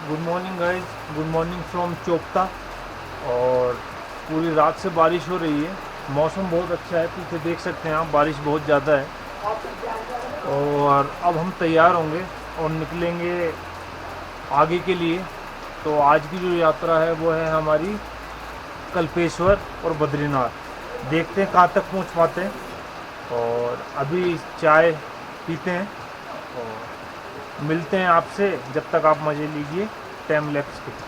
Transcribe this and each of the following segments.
Good morning guys, good morning from Chopta. और पूरी रात से बारिश हो रही है। मौसम बहुत अच्छा है, पीछे देख सकते हैं आप, बारिश बहुत ज़्यादा है। और अब हम तैयार होंगे और निकलेंगे आगे के लिए। तो आज की जो यात्रा है वो है हमारी कल्पेश्वर और बद्रीनाथ। देखते हैं कहाँ तक पहुँच पाते हैं। और अभी चाय पीते हैं और मिलते हैं आपसे, जब तक आप मज़े लीजिए टाइम लैप्स के।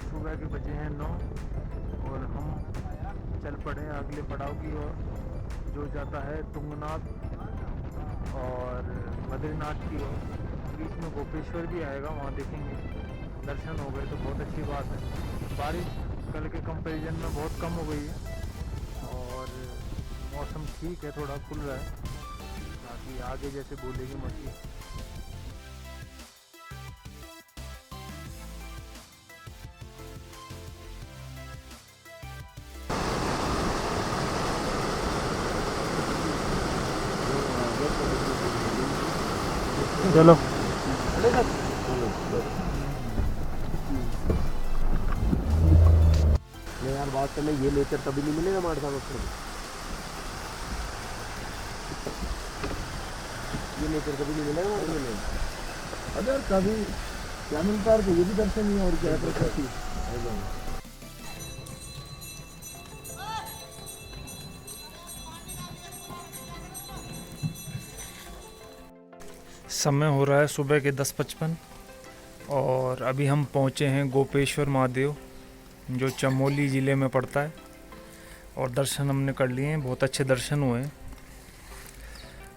सुबह के बजे हैं 9 और हम चल पड़े हैं अगले पड़ाव की ओर, जो जाता है तुंगनाथ और बद्रीनाथ की ओर। बीच में गोपेश्वर भी आएगा, वहाँ देखेंगे। दर्शन हो गए तो बहुत अच्छी बात है। बारिश कल के कंपैरिजन में बहुत कम हो गई है और मौसम ठीक है, थोड़ा खुल रहा है, बाकी आगे जैसे बोलेगी मर्जी। चलो नहीं यार, बात करने ये नेचर कभी नहीं मिलेगा हमारे साथ उसमें। ये नेचर कभी नहीं मिलेगा हमारे में। अगर कभी क्या मिलता है तो ये भी दर्शन नहीं है और क्या प्रकृति। समय हो रहा है सुबह के 10:55 और अभी हम पहुँचे हैं गोपेश्वर महादेव, जो चमोली ज़िले में पड़ता है। और दर्शन हमने कर लिए हैं, बहुत अच्छे दर्शन हुए हैं।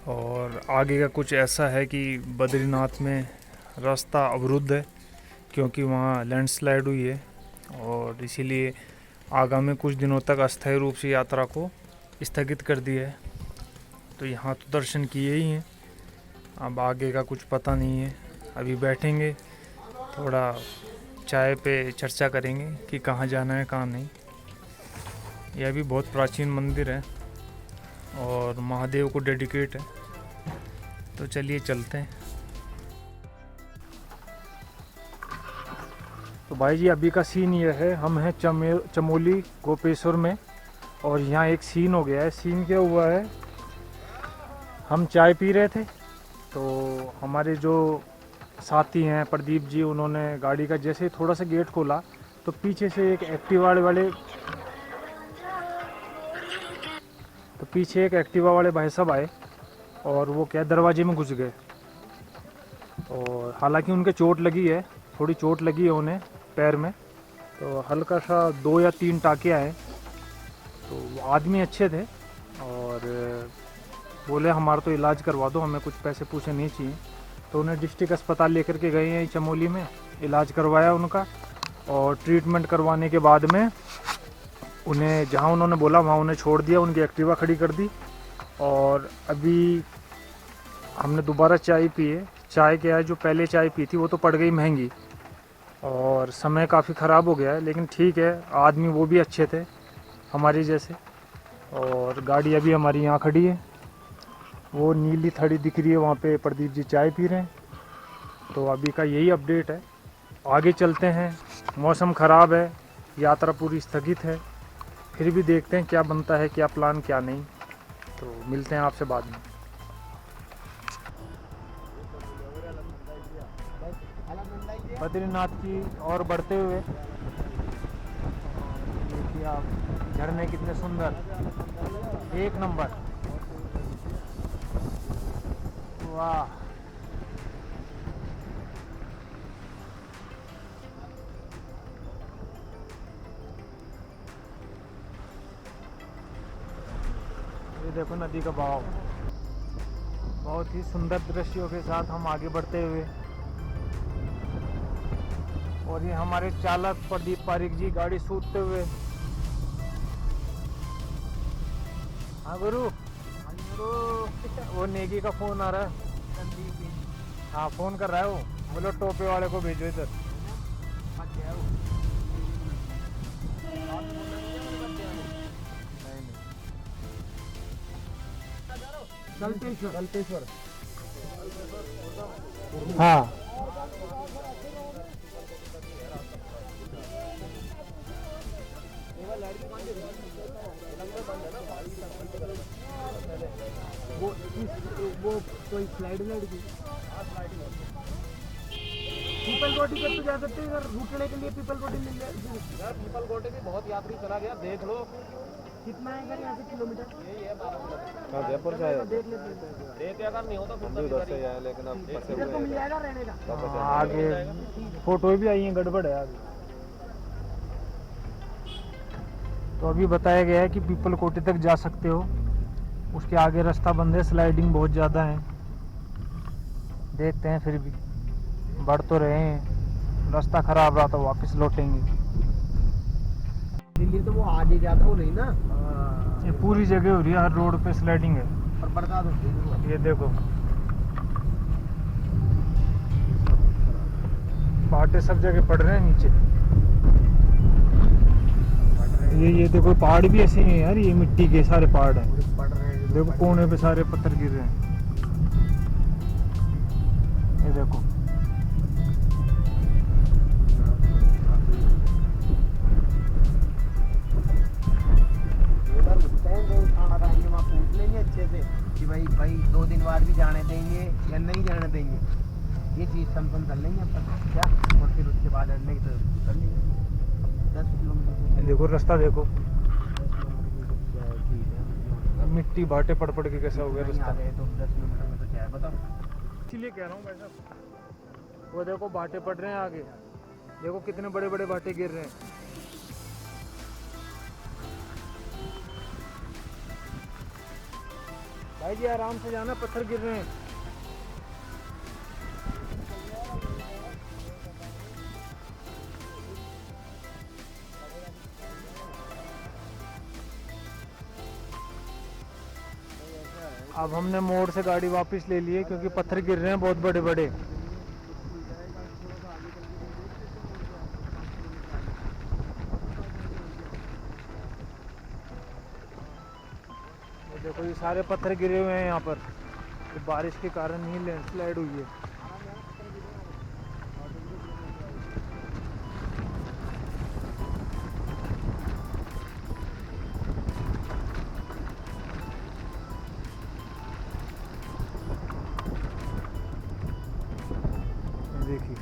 और आगे का कुछ ऐसा है कि बद्रीनाथ में रास्ता अवरुद्ध है, क्योंकि वहाँ लैंडस्लाइड हुई है और इसीलिए आगामी कुछ दिनों तक अस्थायी रूप से यात्रा को स्थगित कर दिया है। तो यहाँ तो दर्शन किए ही हैं, अब आगे का कुछ पता नहीं है। अभी बैठेंगे, थोड़ा चाय पे चर्चा करेंगे कि कहाँ जाना है कहाँ नहीं। यह भी बहुत प्राचीन मंदिर है और महादेव को डेडिकेट है। तो चलिए चलते हैं। तो भाई जी, अभी का सीन ये है, हम हैं चमोली गोपेश्वर में और यहाँ एक सीन हो गया है। सीन क्या हुआ है, हम चाय पी रहे थे तो हमारे जो साथी हैं प्रदीप जी, उन्होंने गाड़ी का जैसे ही थोड़ा सा गेट खोला तो पीछे से एक एक्टिवा वाले भाई साहब आए और वो क्या दरवाजे में घुस गए। और हालांकि उनके चोट लगी है, थोड़ी चोट लगी है उन्हें पैर में, तो हल्का सा 2 या 3 टाँके आए। तो वो आदमी अच्छे थे और बोले हमारा तो इलाज करवा दो, हमें कुछ पैसे पूछे नहीं चाहिए। तो उन्हें डिस्ट्रिक्ट अस्पताल लेकर के गए हैं चमोली में, इलाज करवाया उनका। और ट्रीटमेंट करवाने के बाद में उन्हें जहां उन्होंने बोला वहां उन्हें छोड़ दिया, उनकी एक्टिवा खड़ी कर दी। और अभी हमने दोबारा चाय पी है। चाय क्या है, जो पहले चाय पी थी वो तो पड़ गई महंगी और समय काफ़ी ख़राब हो गया है, लेकिन ठीक है, आदमी वो भी अच्छे थे हमारी जैसे। और गाड़ी अभी हमारी यहाँ खड़ी है, वो नीली थड़ी दिख रही है, वहाँ पे प्रदीप जी चाय पी रहे हैं। तो अभी का यही अपडेट है, आगे चलते हैं। मौसम ख़राब है, यात्रा पूरी स्थगित है, फिर भी देखते हैं क्या बनता है, क्या प्लान क्या नहीं। तो मिलते हैं आपसे बाद में। बद्रीनाथ की और बढ़ते हुए देखिए आप, झरने कितने सुंदर, एक नंबर, वाह। ये देखो नदी का बहाव, बहुत ही सुंदर दृश्यों के साथ हम आगे बढ़ते हुए। और ये हमारे चालक प्रदीप पारिक जी गाड़ी सूदते हुए। हाँ गुरु, वो नेगी का फोन आ रहा है। हाँ फोन कर रहा है वो, बोलो टोपे वाले को भेजो इधर। कल्पेश्वर हाँ वो कोई स्लाइड की पीपल गोटी पे तो जा सकते हैं इधर रुकने के लिए। पीपल गोटी मिल जाए यार, पीपल गोटी भी बहुत यात्री चला गया, देख लो कितना है अगर यहाँ से किलोमीटर। यही है 12 किलोमीटर जयपुर से। देख लेते हैं, देख अगर नहीं होता तो उधर से है, लेकिन अब इधर तो मिल जाएगा रहने का। आगे फोटो भी आई है, गड़बड़ है आगे। तो अभी बताया गया है कि पीपल कोटी तक जा सकते हो, उसके आगे रास्ता बंद है, स्लाइडिंग बहुत ज़्यादा है। देखते हैं, फिर भी बढ़ तो रहे हैं। रास्ता खराब रहा तो वापस लौटेंगे। दिल्ली तो वो आगे जाता हो नहीं ना, ये पूरी जगह हो रही है, हर रोड पे स्लाइडिंग है। और बरसात होती है। ये देखो बाटे सब जगह पड़ रहे हैं नीचे। ये देखो पहाड़ भी ऐसे ही हैं यार, ये मिट्टी के सारे पहाड़ हैं। पड़ रहे हैं देखो कोने पे सारे पत्थर गिर रहे हैं। ये देखो खाना खाएंगे, वहाँ पूछ लेंगे अच्छे से कि भाई 2 दिन बाद भी जाने देंगे या नहीं जाने देंगे। ये चीज़ कंफर्म कर लेंगे अपन क्या, और फिर उसके बाद अड़ने की तो कर लेंगे। 10 किलोमीटर देखो रास्ता देखो, मिट्टी बाटे पड़ पड़ के कैसा हो गया रास्ता। तो 10 किलोमीटर में तो क्या है बताओ। इसीलिए कह रहा हूँ भाई साहब, वो देखो बाटे पड़ रहे हैं आगे, देखो कितने बड़े बड़े बाटे गिर रहे हैं। भाई जी आराम से जाना, पत्थर गिर रहे हैं। अब हमने मोड़ से गाड़ी वापस ले ली है, क्योंकि पत्थर गिर रहे हैं बहुत बड़े बड़े। देखो ये सारे पत्थर गिरे हुए हैं यहाँ पर, तो बारिश के कारण ही लैंडस्लाइड हुई है। देखिए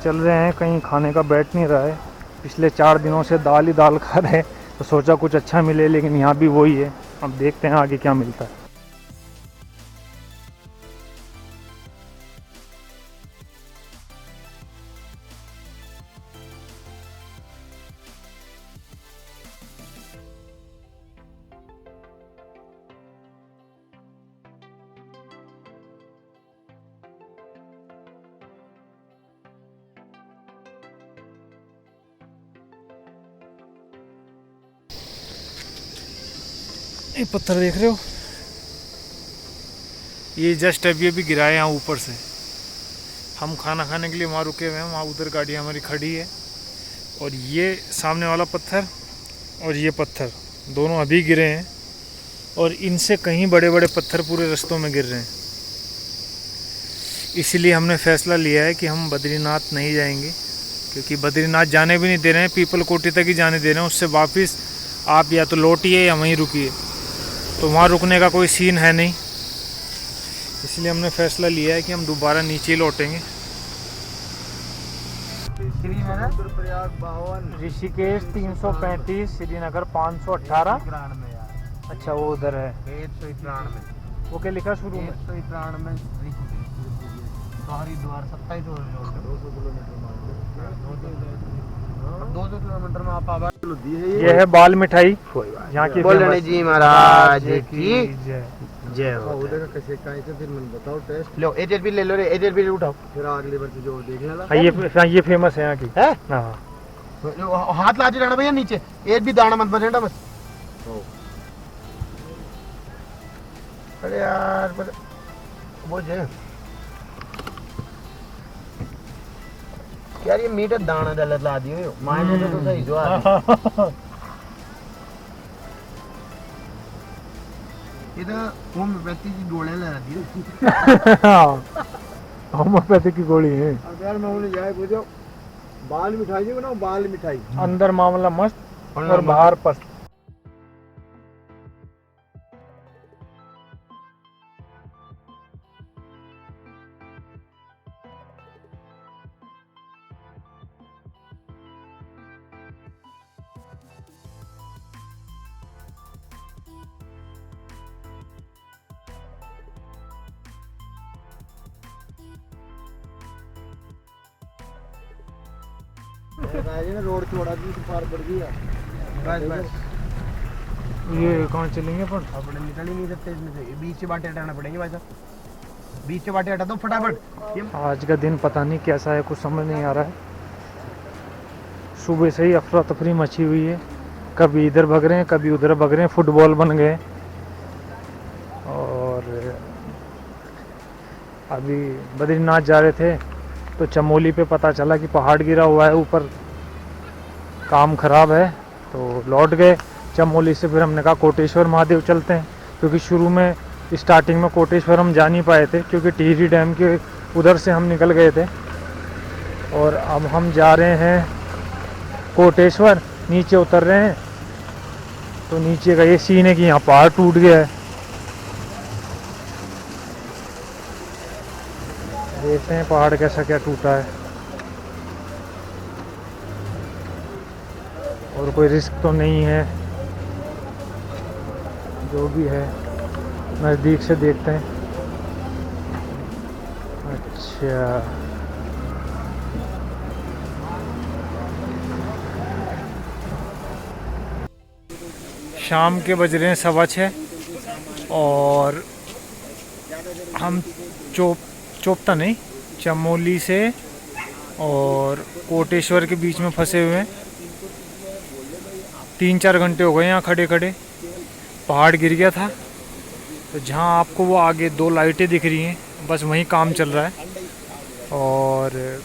चल रहे हैं, कहीं खाने का बैठ नहीं रहा है। पिछले 4 दिनों से दाल ही दाल खा रहे हैं, तो सोचा कुछ अच्छा मिले, लेकिन यहाँ भी वही है। अब देखते हैं आगे क्या मिलता है। ये पत्थर देख रहे हो, ये जस्ट अभी अभी गिरा है यहाँ ऊपर से। हम खाना खाने के लिए वहाँ रुके हुए हैं, वहाँ उधर गाड़ी हमारी खड़ी है, और ये सामने वाला पत्थर और ये पत्थर दोनों अभी गिरे हैं, और इनसे कहीं बड़े बड़े पत्थर पूरे रास्तों में गिर रहे हैं। इसीलिए हमने फैसला लिया है कि हम बद्रीनाथ नहीं जाएंगे, क्योंकि बद्रीनाथ जाने भी नहीं दे रहे हैं, पीपल कोटी तक ही जाने दे रहे हैं। उससे वापस आप या तो लौटिए या वहीं रुकिए, तो वहाँ रुकने का कोई सीन है नहीं। इसलिए हमने फैसला लिया है कि हम दोबारा नीचे लौटेंगे। ऋषिकेश 335, श्रीनगर 518। अच्छा वो उधर है, 193 वो क्या लिखा शुरू में? 193 हरिद्वार 27 किलोमीटर में आप आवाज। ये है बाल मिठाई यहाँ की बोलने जी महाराज की जय। जय हो। कैसे फिर मैंने बताओ टेस्ट लो, एजेड भी ले लो रे, एजेड भी उठाओ, फिर अगली बार से जो देखने वाला। ये फेमस है यहाँ की है। हाँ हाथ लाजी रहना भैया नीचे, एक भी दाना मत बनेगा बस। अरे यार वो जे यार, ये मीठा दाना गलत ला दियो माय ने तो सही जो आ इधर होम्योपैथी की गोलियां लगा दी। होम्योपैथी की गोली है। अब यार मैं बोले जाए पूछो, बाल मिठाई जी बनाओ, बाल मिठाई। अंदर मामला मस्त और बाहर पस्त। रोड चौड़ा भी पार पड़ गई है। बस बस ये कौन चलेंगे पर अपने निकल ही नहीं सकते इसमें से, बीच से बाटे हटाना पड़ेंगे भाई साहब, बीच से बाटे हटा दो फटाफट। आज का दिन पता नहीं कैसा है, कुछ समझ नहीं आ रहा है। सुबह से ही अफरा तफरी मची हुई है, कभी इधर भग रहे हैं कभी उधर भग रहे हैं, फुटबॉल बन गए। और अभी बद्रीनाथ जा रहे थे तो चमोली पे पता चला कि पहाड़ गिरा हुआ है ऊपर, काम खराब है, तो लौट गए चमोली से। फिर हमने कहा कोटेश्वर महादेव चलते हैं, क्योंकि शुरू में स्टार्टिंग में कोटेश्वर हम जा नहीं पाए थे, क्योंकि टिहरी डैम के उधर से हम निकल गए थे। और अब हम जा रहे हैं कोटेश्वर, नीचे उतर रहे हैं, तो नीचे का ये सीन है कि यहाँ पहाड़ टूट गया है। देखते हैं पहाड़ कैसा क्या टूटा है, और कोई रिस्क तो नहीं है, जो भी है नज़दीक से देखते हैं। अच्छा शाम के बज रहे हैं 6:15 और हम चोपता नहीं, चमोली से और कोटेश्वर के बीच में फंसे हुए हैं। 3-4 घंटे हो गए यहाँ खड़े खड़े। पहाड़ गिर गया था, तो जहाँ आपको वो आगे 2 लाइटें दिख रही हैं, बस वहीं काम चल रहा है। और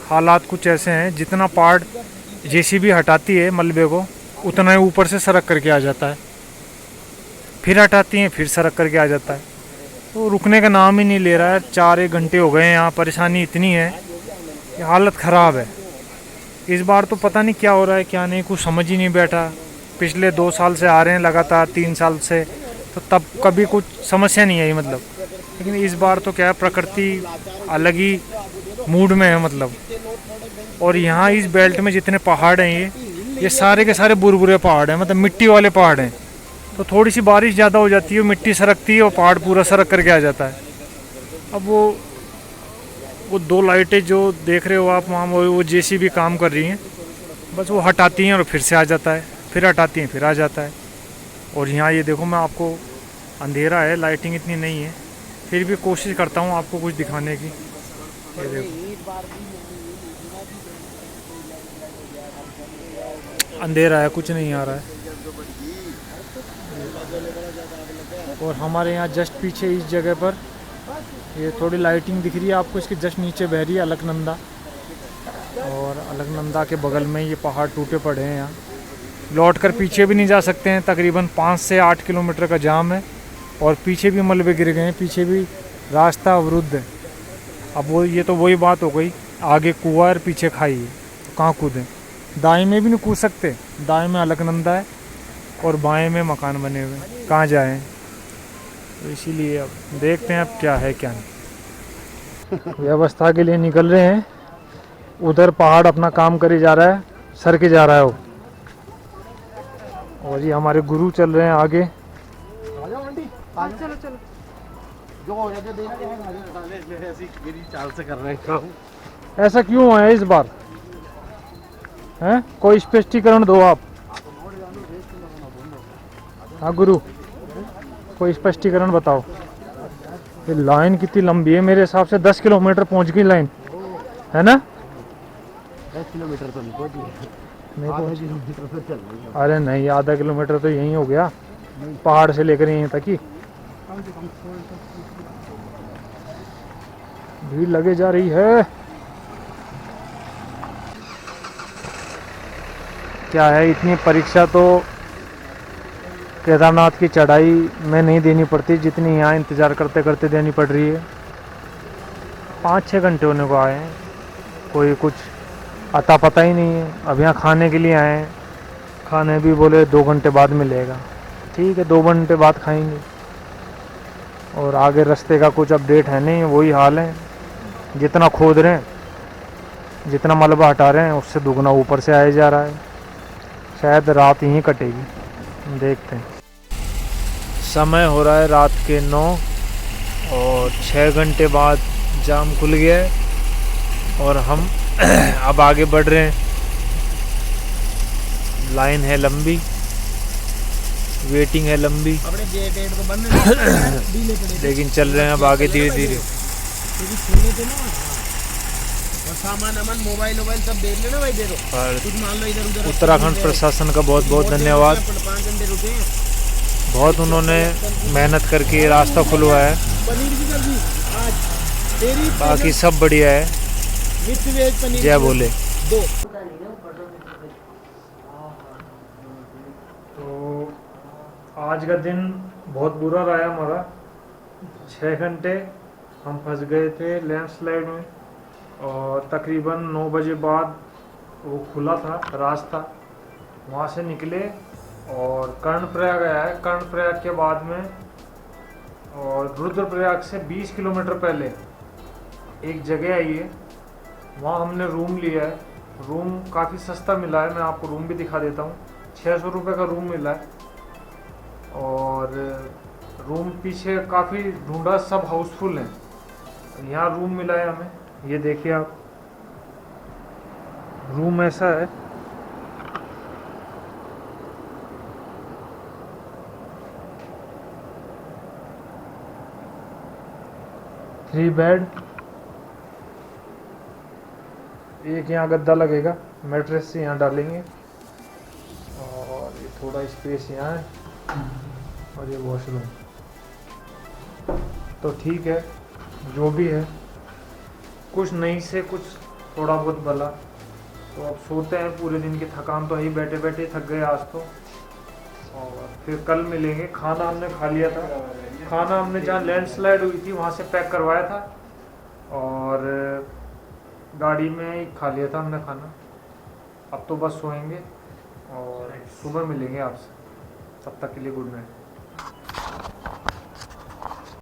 हालात कुछ ऐसे हैं, जितना पहाड़ जेसीबी हटाती है मलबे को, उतना ही ऊपर से सरक करके आ जाता है, फिर हटाती हैं फिर सरक करके आ जाता है। तो रुकने का नाम ही नहीं ले रहा है। 4-1 घंटे हो गए हैं यहाँ। परेशानी इतनी है कि हालत ख़राब है। इस बार तो पता नहीं क्या हो रहा है क्या नहीं, कुछ समझ ही नहीं बैठा। पिछले 2 साल से आ रहे हैं लगातार, 3 साल से, तो तब कभी कुछ समस्या नहीं आई मतलब। लेकिन इस बार तो क्या है, प्रकृति अलग ही मूड में है मतलब। और यहाँ इस बेल्ट में जितने पहाड़ हैं ये सारे के सारे बुरबुरे पहाड़ हैं, मतलब मिट्टी वाले पहाड़ हैं। तो थोड़ी सी बारिश ज़्यादा हो जाती है, मिट्टी सरकती है और पहाड़ पूरा सरक करके आ जाता है। अब वो 2 लाइटें जो देख रहे हो आप वहाँ, वो जेसीबी काम कर रही हैं, बस वो हटाती हैं और फिर से आ जाता है, फिर हटाती हैं फिर आ जाता है। और यहाँ ये देखो, मैं आपको, अंधेरा है, लाइटिंग इतनी नहीं है, फिर भी कोशिश करता हूँ आपको कुछ दिखाने की। ये देखो अंधेरा है, कुछ नहीं आ रहा है। और हमारे यहाँ जस्ट पीछे इस जगह पर ये थोड़ी लाइटिंग दिख रही है आपको, इसके जस्ट नीचे बह रही है अलकनंदा, और अलकनंदा के बगल में ये पहाड़ टूटे पड़े हैं। यहाँ लौट कर पीछे भी नहीं जा सकते हैं, तकरीबन 5 से 8 किलोमीटर का जाम है, और पीछे भी मलबे गिर गए हैं, पीछे भी रास्ता अवरुद्ध है। अब वो ये तो वही बात हो गई, आगे कुआं और पीछे खाई है, तो कहाँ कूदें? दाएं में भी नहीं कूद सकते, दाएं में अलकनंदा है और बाएं में मकान बने हुए हैं, कहाँ जाएं? तो इसीलिए अब देखते हैं अब क्या है क्या नहीं। व्यवस्था के लिए निकल रहे हैं, उधर पहाड़ अपना काम करे जा रहा है, सर के जा रहा है वो, और ये हमारे गुरु चल रहे हैं आगे। चलो चलो जो हो जाए देखते हैं, ऐसी मेरी चाल से कर रहे हैं काम। ऐसा क्यों हुआ है इस बार? हैं, कोई स्पष्टीकरण दो आप। हाँ गुरु, कोई स्पष्टीकरण बताओ। ये लाइन कितनी लंबी है, मेरे हिसाब से 10 किलोमीटर पहुंच गई लाइन, है ना? 10 किलोमीटर तो नहीं पहुंची, नहीं पहुंची। किलोमीटर तो चल रही है। अरे नहीं, आधा किलोमीटर तो यहीं हो गया, पहाड़ से लेकर यहीं तक ही। भीड़ लगे जा रही है। क्या है, इतनी परीक्षा तो केदारनाथ की चढ़ाई में नहीं देनी पड़ती जितनी यहाँ इंतज़ार करते करते देनी पड़ रही है। 5-6 घंटे होने को आए हैं, कोई कुछ अता पता ही नहीं है। अब यहाँ खाने के लिए आए हैं, खाने भी बोले 2 घंटे बाद मिलेगा। ठीक है, 2 घंटे बाद खाएंगे। और आगे रास्ते का कुछ अपडेट है नहीं, वही हाल है, जितना खोद रहे हैं, जितना मलबा हटा रहे हैं, उससे दुगना ऊपर से आया जा रहा है। शायद रात यहीं कटेगी, देखते हैं। समय हो रहा है रात के 9 और 6 घंटे बाद जाम खुल गया है और हम अब आगे बढ़ रहे हैं। लाइन है लंबी, वेटिंग है लंबी, अपने गेट को बंद लेकिन चल रहे हैं अब आगे धीरे धीरे। और सामान अमन मोबाइल सब देख लेना भाई, दे दो कुछ मान लो इधर उधर। उत्तराखंड प्रशासन का बहुत बहुत धन्यवाद, 5 घंटे रुके हैं, बहुत उन्होंने मेहनत करके रास्ता खुलवाया है। पनीर की सब्जी आज तेरी, बाकी सब बढ़िया है, मिक्स वेज पनीर जय बोले। 2। तो आज का दिन बहुत बुरा रहा हमारा। 6 घंटे हम फंस गए थे लैंडस्लाइड में, और तकरीबन 9 बजे बाद वो खुला था रास्ता, वहाँ से निकले और कर्णप्रयाग आया है। कर्णप्रयाग के बाद में और रुद्रप्रयाग से 20 किलोमीटर पहले एक जगह आई है, वहाँ हमने रूम लिया है। रूम काफ़ी सस्ता मिला है, मैं आपको रूम भी दिखा देता हूँ। 600 रुपये का रूम मिला है, और रूम पीछे काफ़ी ढूंढा, सब हाउसफुल हैं। यहाँ रूम मिला है हमें, ये देखिए आप, रूम ऐसा है। थ्री बेड, एक यहाँ गद्दा लगेगा, मैट्रेस से यहाँ डालेंगे, और ये थोड़ा स्पेस यहाँ है, और ये वॉशरूम। तो ठीक है, जो भी है, कुछ नहीं से कुछ थोड़ा बहुत भला। तो अब सोते हैं, पूरे दिन की थकान तो ही, बैठे बैठे थक गए आज तो, और फिर कल मिलेंगे। खाना हमने खा लिया था, खाना हमने जहाँ लैंडस्लाइड हुई थी वहाँ से पैक करवाया था, और गाड़ी में ही खा लिया था हमने खाना। अब तो बस सोएंगे और सुबह मिलेंगे आपसे, तब तक के लिए गुड नाइट।